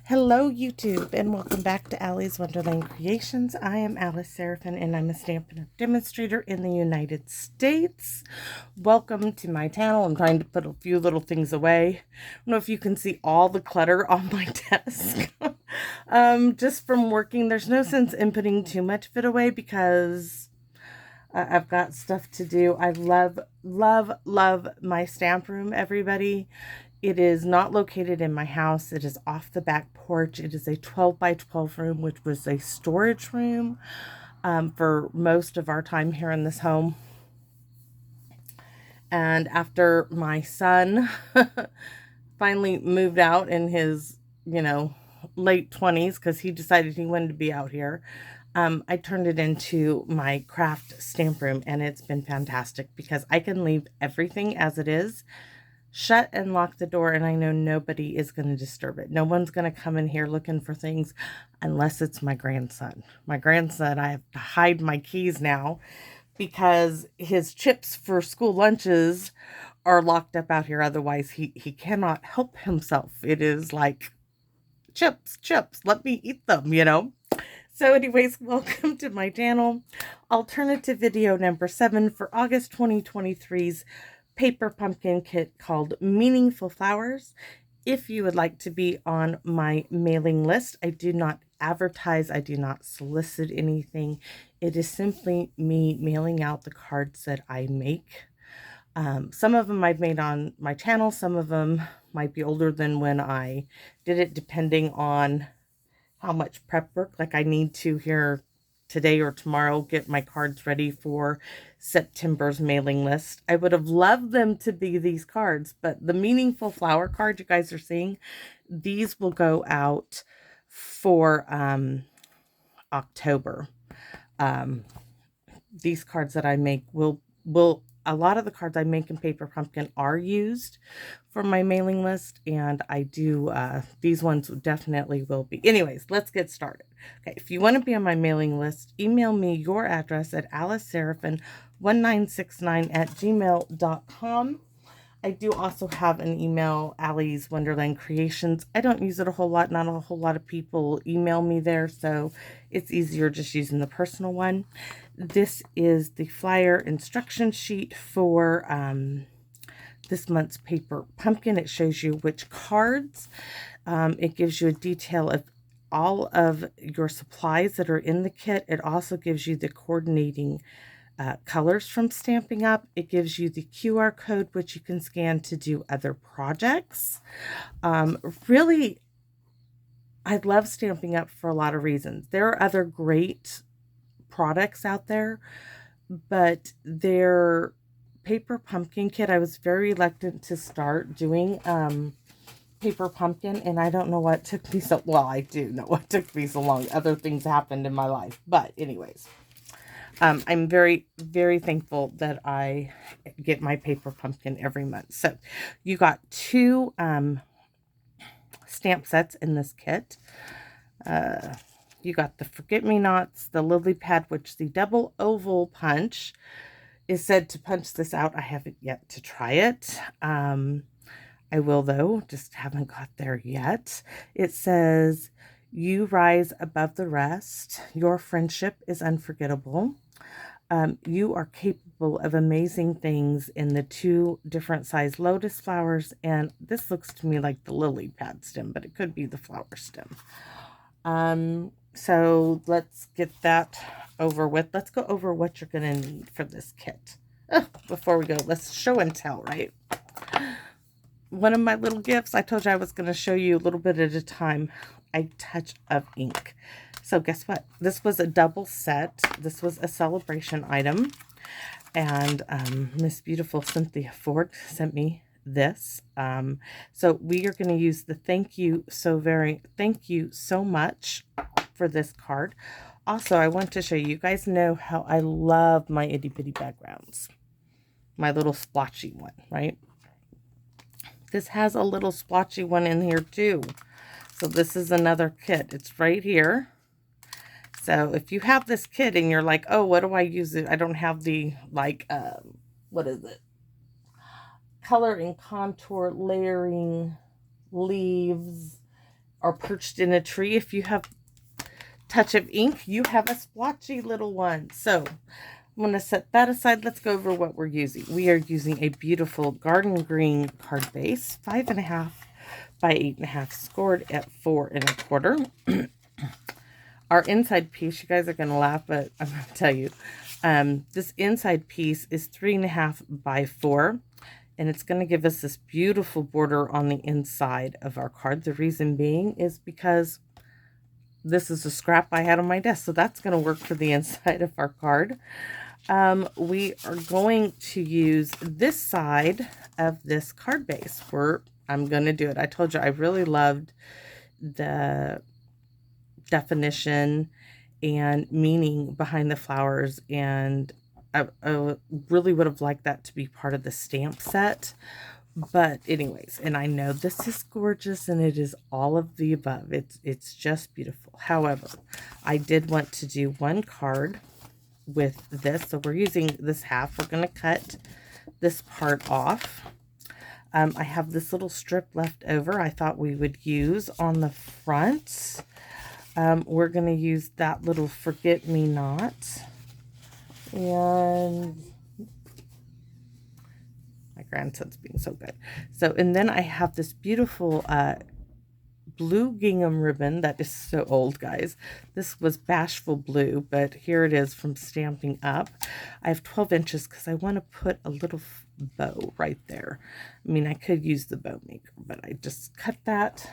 Hello YouTube and welcome back to Allie's Wonderland Creations. I am Alice Seraphin and I'm a Stampin' Up! Demonstrator in the United States. Welcome to my channel. I'm trying to put a few little things away. I don't know if you can see all the clutter on my desk. Just from working, there's no sense in putting too much of it away because I've got stuff to do. I love my stamp room, everybody. It is not located in my house. It is off the back porch. It is a 12 by 12 room, which was a storage room for most of our time here in this home. And after my son finally moved out in his, late 20s, because he decided he wanted to be out here, I turned it into my craft stamp room, and it's been fantastic because I can leave everything as it is, shut and lock the door, and I know nobody is going to disturb it. No one's going to come in here looking for things unless it's my grandson. My grandson, I have to hide my keys now because his chips for school lunches are locked up out here. Otherwise, he cannot help himself. It is like, chips, let me eat them. So anyways, welcome to my channel. Alternative video number 7 for August 2023's paper pumpkin kit called Meaningful Flowers. If you would like to be on my mailing list, I do not advertise, I do not solicit anything. It is simply me mailing out the cards that I make. Some of them I've made on my channel, some of them might be older than when I did it, depending on how much prep work. Like I need to here today or tomorrow get my cards ready for September's mailing list. I would have loved them to be these cards, but the Meaningful Flower card you guys are seeing, these will go out for October. These cards that I make will a lot of the cards I make in Paper Pumpkin are used for my mailing list, and I do, these ones definitely will be. Anyways, let's get started. Okay, if you want to be on my mailing list, email me your address at aliceseraphin1969@gmail.com. I do also have an email, Allie's Wonderland Creations. I don't use it a whole lot. Not a whole lot of people email me there, so it's easier just using the personal one. This is the flyer instruction sheet for this month's Paper Pumpkin. It shows you which cards. It gives you a detail of all of your supplies that are in the kit. It also gives you the coordinating colors from Stampin' Up. It gives you the QR code, which you can scan to do other projects. Really, I love Stampin' Up for a lot of reasons. There are other great products out there, but their Paper Pumpkin kit, I was very reluctant to start doing Paper Pumpkin, and I don't know what took me so, well, I do know what took me so long. Other things happened in my life, but anyways, I'm very, very thankful that I get my Paper Pumpkin every month. So you got 2 stamp sets in this kit. You got the Forget-Me-Nots, the Lily Pad, which the double oval punch is said to punch this out. I haven't yet to try it. I will though, just haven't got there yet. It says, "You rise above the rest. Your friendship is unforgettable. You are capable of amazing things," in the 2 different size lotus flowers. And this looks to me like the lily pad stem, but it could be the flower stem. So let's get that over with. Let's go over what you're going to need for this kit. Before we go, let's show and tell, right? One of my little gifts, I told you I was going to show you a little bit at a time, a touch of ink. So guess what? This was a double set. This was a celebration item. And Miss Beautiful Cynthia Ford sent me this. So we are going to use the thank you so much for this card. Also, I want to show you, you guys know how I love my itty bitty backgrounds. My little splotchy one, right? This has a little splotchy one in here too. So this is another kit. It's right here. So if you have this kit and you're like, oh, what do I use it? I don't have the, like, what is it? Color and contour, layering, leaves, are perched in a tree. If you have touch of ink, you have a splotchy little one. So I'm going to set that aside. Let's go over what we're using. We are using a beautiful garden green card base, 5.5 by 8.5, scored at 4 1/4. Our inside piece, you guys are going to laugh, but I'm going to tell you, this inside piece is 3.5 by 4, and it's going to give us this beautiful border on the inside of our card. The reason being is because this is a scrap I had on my desk, so that's going to work for the inside of our card. We are going to use this side of this card base where I'm going to do it. I told you I really loved the definition and meaning behind the flowers, and I really would have liked that to be part of the stamp set. But anyways, and I know this is gorgeous and it is all of the above. It's just beautiful. However, I did want to do one card with this. So we're using this half. We're going to cut this part off. I have this little strip left over I thought we would use on the front. We're going to use that little forget-me-not. And my grandson's being so good. So, and then I have this beautiful blue gingham ribbon that is so old, guys. This was Bashful Blue, but here it is from Stampin' Up. I have 12 inches because I want to put a little bow right there. I mean, I could use the bow maker, but I just cut that.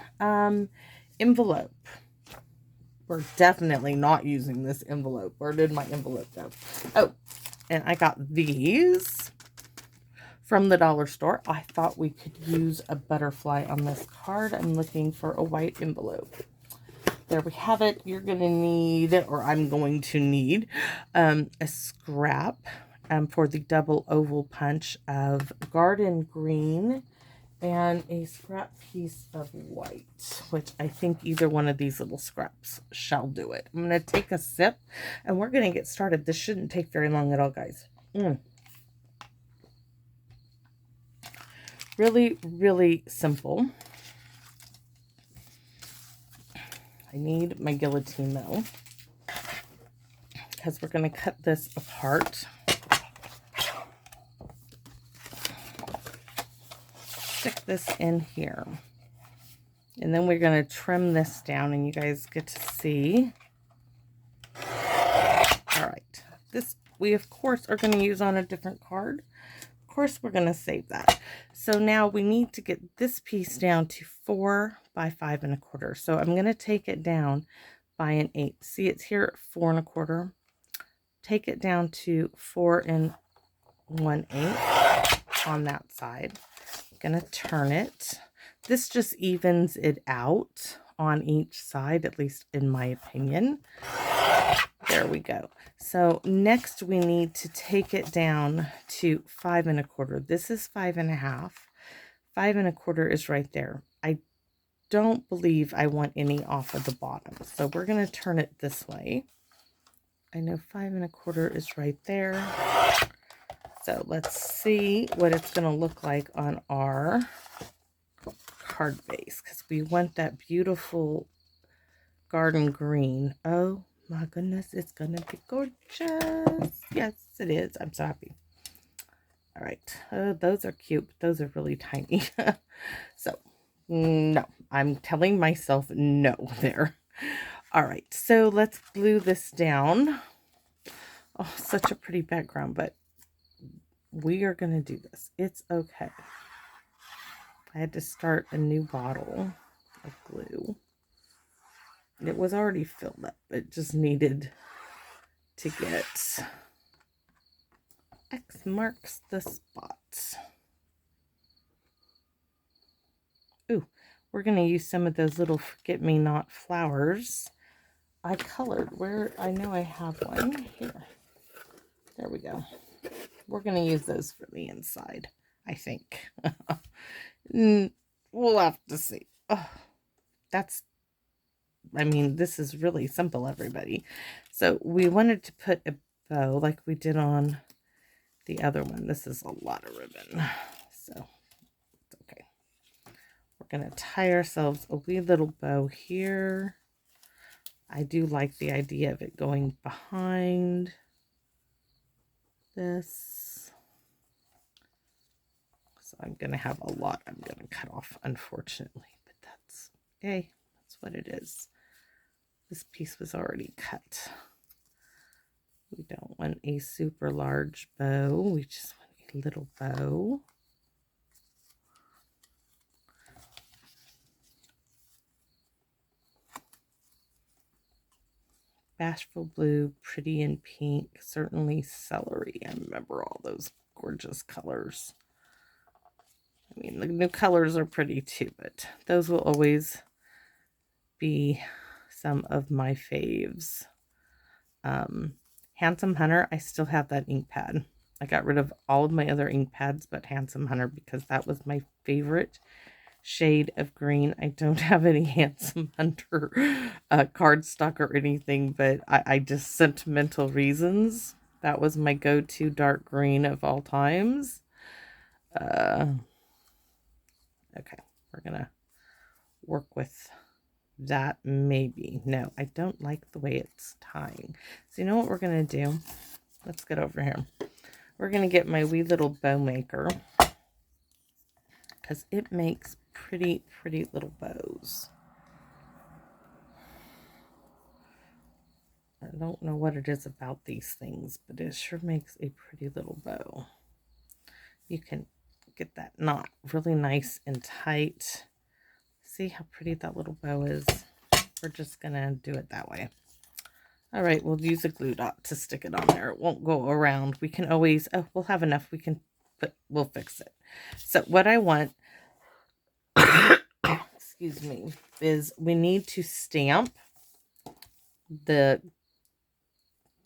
Envelope. We're definitely not using this envelope. Where did my envelope go? Oh, and I got these from the dollar store. I thought we could use a butterfly on this card. I'm looking for a white envelope. There we have it. You're going to need, or I'm going to need, a scrap for the double oval punch of garden green and a scrap piece of white, which I think either one of these little scraps shall do it. I'm going to take a sip and we're going to get started. This shouldn't take very long at all, guys. Really, really simple. I need my guillotine though, because we're going to cut this apart. Stick this in here. And then we're going to trim this down and you guys get to see. All right. This we, of course, are going to use on a different card. Of course, we're going to save that. So now we need to get this piece down to 4 by 5 1/4. So I'm going to take it down by 1/8. See, it's here at 4 1/4. Take it down to 4 1/8 on that side. I'm going to turn it. This just evens it out on each side, at least in my opinion. There we go. So next we need to take it down to 5 1/4. This is 5 1/2. 5 1/4 is right there. I don't believe I want any off of the bottom. So we're going to turn it this way. I know 5 1/4 is right there. So let's see what it's going to look like on our card base, because we want that beautiful garden green. Oh my goodness, it's going to be gorgeous. Yes, it is. I'm so happy. All right. Those are cute, but those are really tiny. So, no. I'm telling myself no there. All right. So, let's glue this down. Oh, such a pretty background, but we are going to do this. It's okay. I had to start a new bottle of glue. It was already filled up. It just needed to get X marks the spot. Ooh, we're going to use some of those little forget-me-not flowers I colored. Where I know I have one here. There we go. We're going to use those for the inside, I think. We'll have to see. Oh, I mean, this is really simple, everybody. So we wanted to put a bow like we did on the other one. This is a lot of ribbon, so it's okay. We're going to tie ourselves a wee little bow here. I do like the idea of it going behind this. So I'm going to have a lot I'm going to cut off, unfortunately, but that's okay. That's what it is. This piece was already cut. We don't want a super large bow. We just want a little bow. Bashful Blue, Pretty in Pink, certainly Celery. I remember all those gorgeous colors. I mean, the new colors are pretty too, but those will always be some of my faves. Handsome Hunter, I still have that ink pad. I got rid of all of my other ink pads but Handsome Hunter because that was my favorite shade of green. I don't have any Handsome Hunter cardstock or anything, but I just, sentimental reasons, that was my go-to dark green of all times. Okay, we're gonna work with that. Maybe. No, I don't like the way it's tying. So you know what we're gonna do? Let's get over here. We're gonna get my wee little bow maker because it makes pretty little bows. I don't know what it is about these things, but it sure makes a pretty little bow. You can get that knot really nice and tight. See how pretty that little bow is? We're just gonna do it that way. All right, we'll use a glue dot to stick it on there. It won't go around. We can always, oh, we'll have enough. We can, but we'll fix it. So what I want, excuse me, is we need to stamp the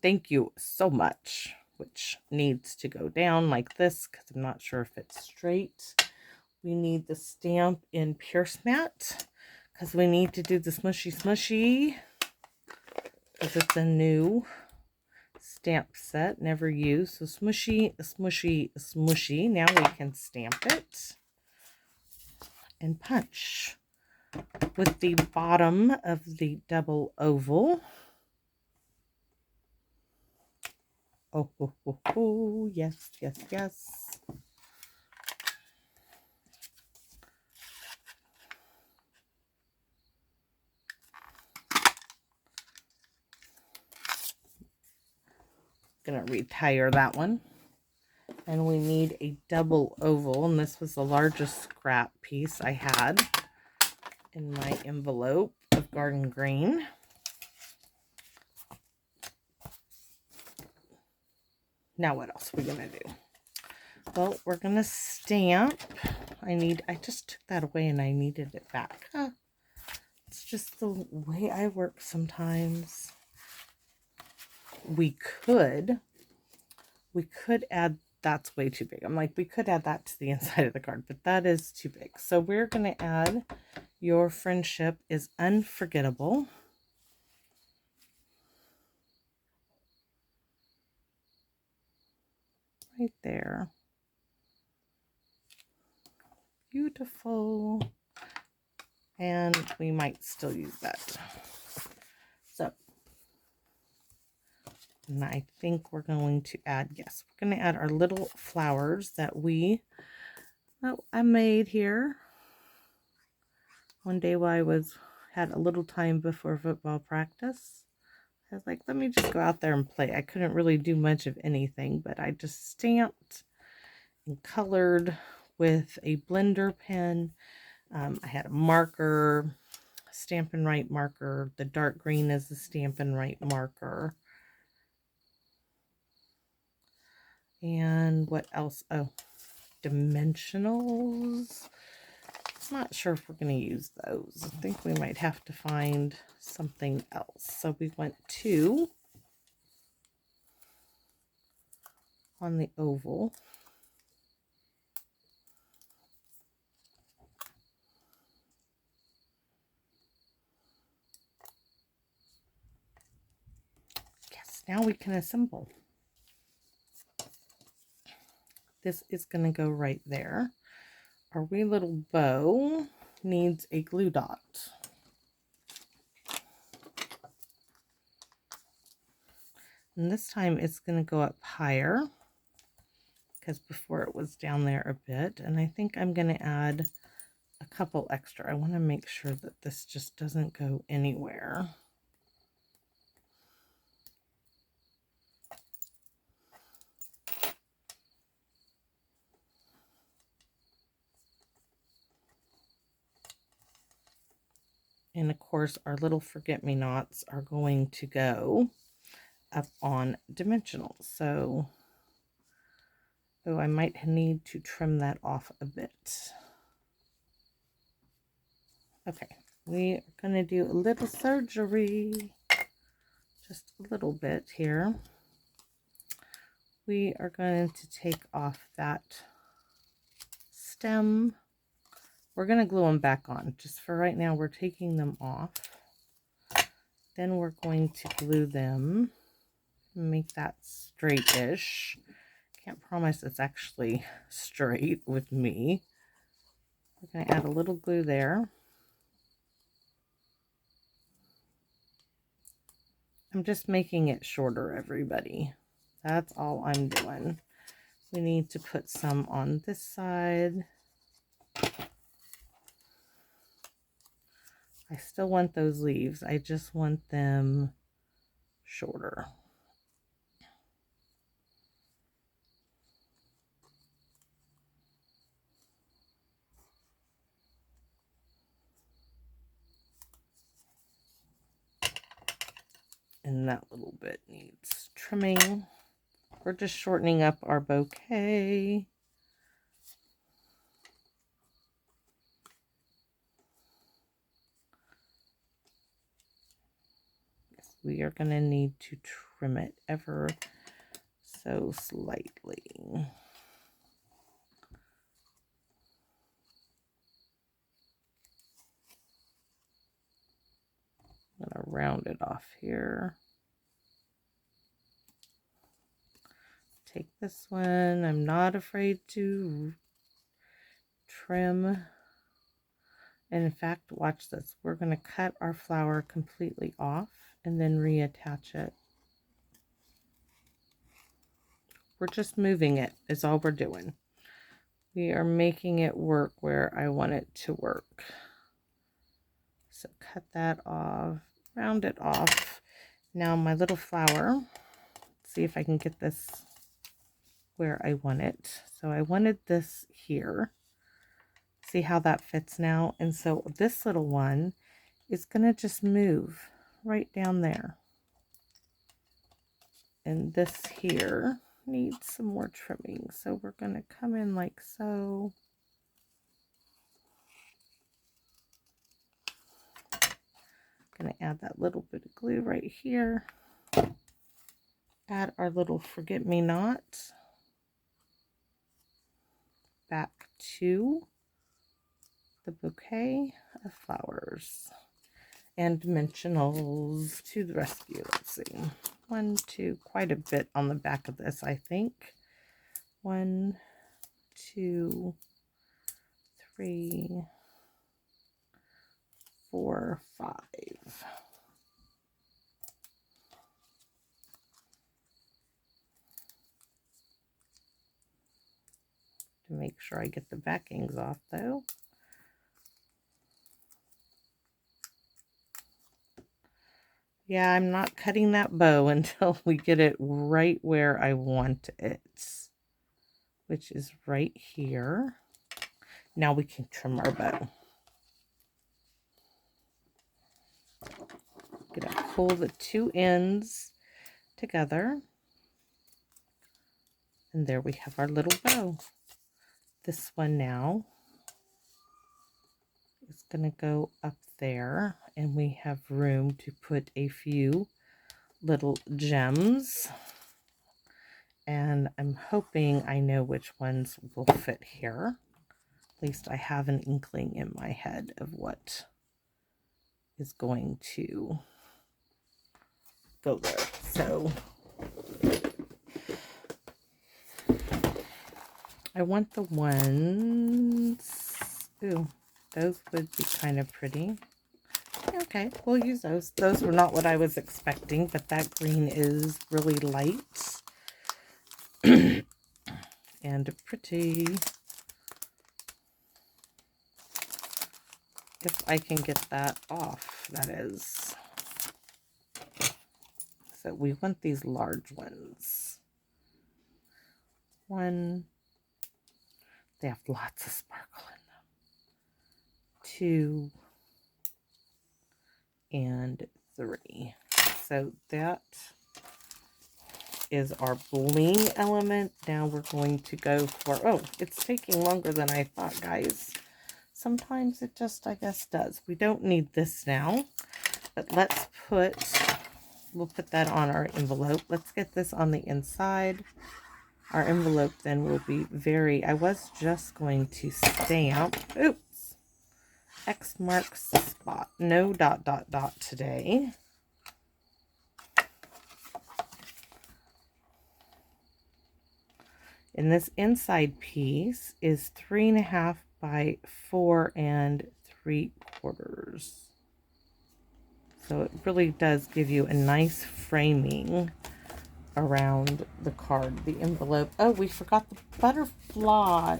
thank you so much, which needs to go down like this because I'm not sure if it's straight. We need the stamp in Pierce Matte because we need to do the smushy because it's a new stamp set, never used. So smushy. Now we can stamp it and punch with the bottom of the double oval. Oh, yes. Gonna retire that one. And we need a double oval, and this was the largest scrap piece I had in my envelope of garden green. Now what else are we gonna do? Well, we're gonna stamp. I just took that away and I needed it back. It's just the way I work sometimes. We could add, that's way too big. I'm like, we could add that to the inside of the card, but that is too big. So we're going to add Your Friendship is Unforgettable. Right there. Beautiful. And we might still use that. So, and I think we're going to add, yes, we're going to add our little flowers that I made here one day while I had a little time before football practice. I was like, let me just go out there and play. I couldn't really do much of anything, but I just stamped and colored with a blender pen. I had a marker, Stampin' Write marker. The dark green is the Stampin' Write marker. And what else? Oh, dimensionals. I'm not sure if we're going to use those. I think we might have to find something else. So we went to, on the oval, yes, now we can assemble. This is going to go right there. Our wee little bow needs a glue dot. And this time it's going to go up higher, because before it was down there a bit. And I think I'm going to add a couple extra. I want to make sure that this just doesn't go anywhere. And of course, our little forget-me-nots are going to go up on dimensionals. So, oh, I might need to trim that off a bit. Okay, we are going to do a little surgery, just a little bit here. We are going to take off that stem. We're going to glue them back on. Just for right now, we're taking them off. Then we're going to glue them, make that straight-ish. Can't promise it's actually straight with me. We're going to add a little glue there. I'm just making it shorter, everybody. That's all I'm doing. We need to put some on this side. I still want those leaves. I just want them shorter. And that little bit needs trimming. We're just shortening up our bouquet. We are going to need to trim it ever so slightly. I'm going to round it off here. Take this one. I'm not afraid to trim. And in fact, watch this. We're going to cut our flower completely off and then reattach it. We're just moving it is all we're doing. We are making it work where I want it to work. So cut that off, round it off. Now my little flower, see if I can get this where I want it. So I wanted this here. See how that fits now? And so this little one is going to just move right down there. And this here needs some more trimming. So we're going to come in like so. Going to add that little bit of glue right here. Add our little forget-me-not back to the bouquet of flowers. And dimensionals to the rescue. Let's see. 1, 2, quite a bit on the back of this, I think. 1, 2, 3, 4, 5. To make sure I get the backings off though. Yeah, I'm not cutting that bow until we get it right where I want it, which is right here. Now we can trim our bow. Gonna pull the two ends together. And there we have our little bow. This one now is going to go up there, and we have room to put a few little gems. And I'm hoping I know which ones will fit here. At least I have an inkling in my head of what is going to go there. So I want the ones, ooh, those would be kind of pretty. Okay, we'll use those. Those were not what I was expecting, but that green is really light and pretty. If I can get that off, that is. So we want these large ones. One. They have lots of sparkle in them. 2 and 3. So that is our bling element. Now we're going to go for, oh, it's taking longer than I thought, guys. Sometimes it just, I guess, does. We don't need this now, but we'll put that on our envelope. Let's get this on the inside. Our envelope then will be I was just going to stamp, oops, X marks the spot. No ... today. And this inside piece is 3.5 by 4 3/4. So it really does give you a nice framing around the card, the envelope. Oh, we forgot the butterfly.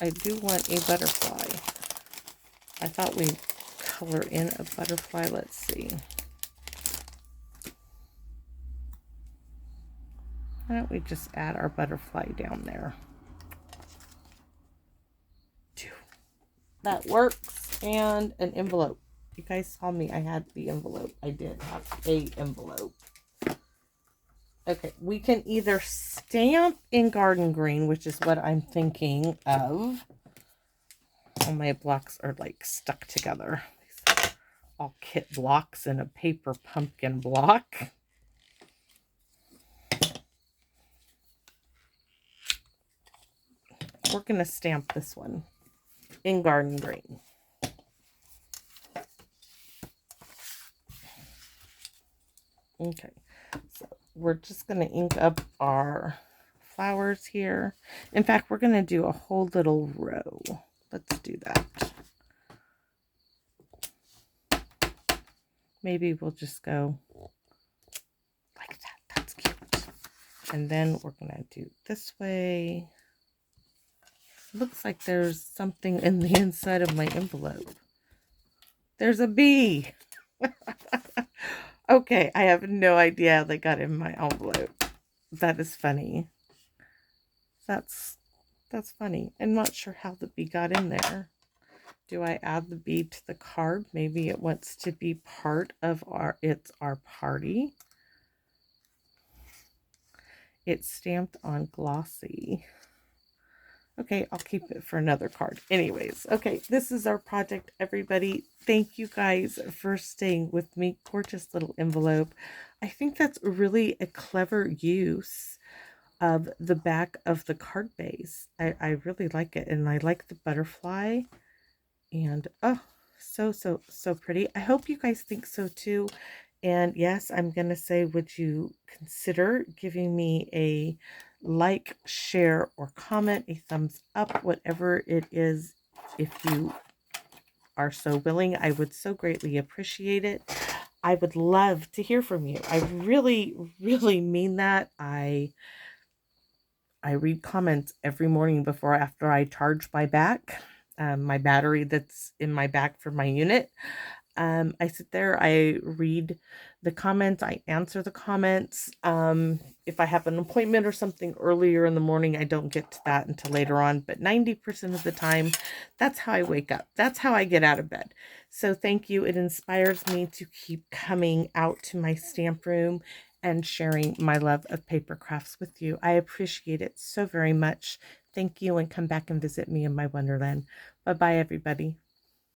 I do want a butterfly. I thought we'd color in a butterfly. Let's see. Why don't we just add our butterfly down there? That works. And an envelope. You guys saw me. I had the envelope. I did have a envelope. Okay, we can either stamp in garden green, which is what I'm thinking of. All my blocks are like stuck together. All kit blocks and a paper pumpkin block. We're going to stamp this one in garden green. Okay, so we're just going to ink up our flowers here. In fact, we're going to do a whole little row. Let's do that. Maybe we'll just go like that. That's cute. And then we're going to do this way. Looks like there's something in the inside of my envelope. There's a bee. Okay, I have no idea how they got in my envelope. That is funny. That's funny. I'm not sure how the bee got in there. Do I add the bee to the card? Maybe it wants to be part of our party. It's stamped on glossy. Okay, I'll keep it for another card. Anyways, okay, this is our project, everybody. Thank you guys for staying with me. Gorgeous little envelope. I think that's really a clever use of the back of the card base. I really like it, and I like the butterfly. And oh, so pretty. I hope you guys think so too. And yes, I'm gonna say, would you consider giving me a like, share, or comment, a thumbs up, whatever it is, if you are so willing. I would so greatly appreciate it. I would love to hear from you. I really mean that. I read comments every morning after I charge my battery that's in my back for my unit. I sit there, I read the comments, I answer the comments. If I have an appointment or something earlier in the morning, I don't get to that until later on, but 90% of the time, that's how I wake up. That's how I get out of bed. So thank you. It inspires me to keep coming out to my stamp room and sharing my love of paper crafts with you. I appreciate it so very much. Thank you, and come back and visit me in my wonderland. Bye-bye, everybody.